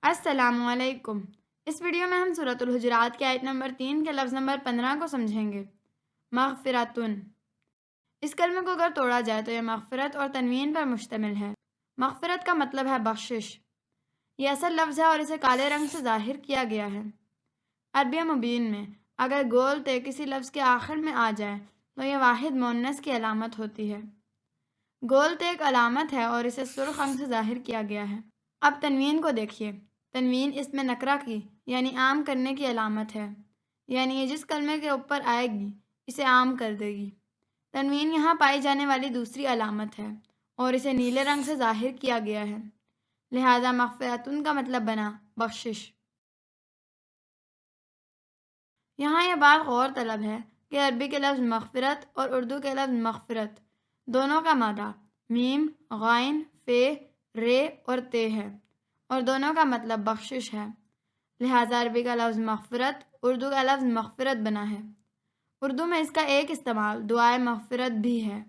السلام علیکم۔ اس ویڈیو میں ہم سورۃ الحجرات کی آیت نمبر 3 کے لفظ نمبر 15 کو سمجھیں گے۔ مغفرتن۔ اس کلمے کو اگر توڑا جائے تو یہ مغفرت اور تنوین پر مشتمل ہے۔ مغفرت کا مطلب ہے بخشش۔ یہ اصل لفظ ہے اور اسے کالے رنگ سے ظاہر کیا گیا ہے۔ عربی مبین میں اگر گول تے کسی لفظ کے آخر میں آ جائے تو یہ واحد مؤنث کی علامت ہوتی ہے۔ گول تے ایک علامت ہے اور اسے سرخ رنگ سے ظاہر کیا گیا ہے۔ اب تنوین کو دیکھیے۔ تنوین اسم نکرہ کی یعنی عام کرنے کی علامت ہے، یعنی یہ جس کلمے کے اوپر آئے گی اسے عام کر دے گی۔ تنوین یہاں پائی جانے والی دوسری علامت ہے اور اسے نیلے رنگ سے ظاہر کیا گیا ہے، لہٰذا مغفرتن کا مطلب بنا بخشش۔ یہاں یہ بات غور طلب ہے کہ عربی کے لفظ مغفرت اور اردو کے لفظ مغفرت دونوں کا مادہ میم، غائن، فے، رے اور تے ہے اور دونوں کا مطلب بخشش ہے، لہٰذا عربی کا لفظ مغفرت اردو کا لفظ مغفرت بنا ہے۔ اردو میں اس کا ایک استعمال دعائے مغفرت بھی ہے۔